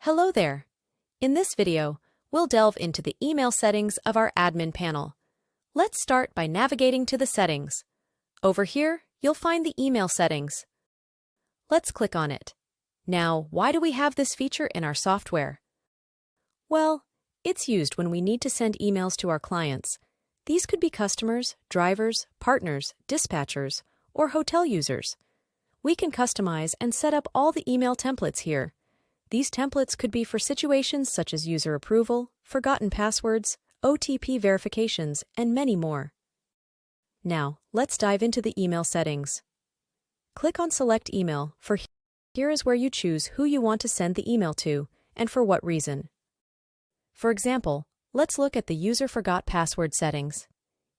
Hello there! In this video, we'll delve into the email settings of our admin panel. Let's start by navigating to the settings. Over here, you'll find the email settings. Let's click on it. Now, why do we have this feature in our software? Well, it's used when we need to send emails to our clients. These could be customers, drivers, partners, dispatchers, or hotel users. We can customize and set up all the email templates here. These templates could be for situations such as user approval, forgotten passwords, OTP verifications, and many more. Now, let's dive into the email settings. Click on Select Email, for here is where you choose who you want to send the email to and for what reason. For example, let's look at the User Forgot Password settings.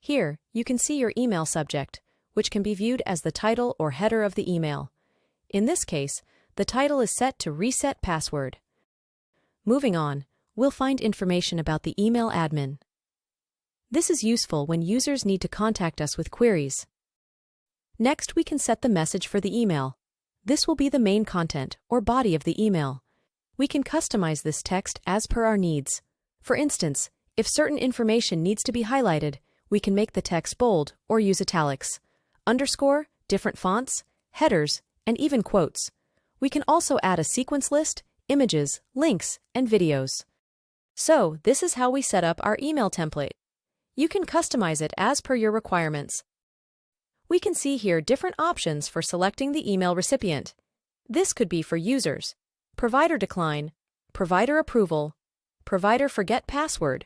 Here, you can see your email subject, which can be viewed as the title or header of the email. In this case, the title is set to Reset Password. Moving on, we'll find information about the email admin. This is useful when users need to contact us with queries. Next, we can set the message for the email. This will be the main content or body of the email. We can customize this text as per our needs. For instance, if certain information needs to be highlighted, we can make the text bold or use italics, underscore, different fonts, headers, and even quotes. We can also add a sequence list, images, links, and videos. So, this is how we set up our email template. You can customize it as per your requirements. We can see here different options for selecting the email recipient. This could be for users, provider decline, provider approval, provider forget password,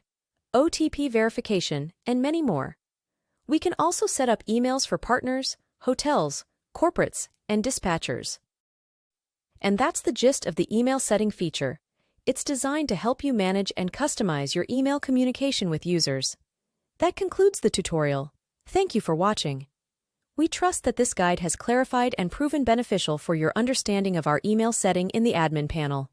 OTP verification, and many more. We can also set up emails for partners, hotels, corporates, and dispatchers. And that's the gist of the email setting feature. It's designed to help you manage and customize your email communication with users. That concludes the tutorial. Thank you for watching. We trust that this guide has clarified and proven beneficial for your understanding of our email setting in the admin panel.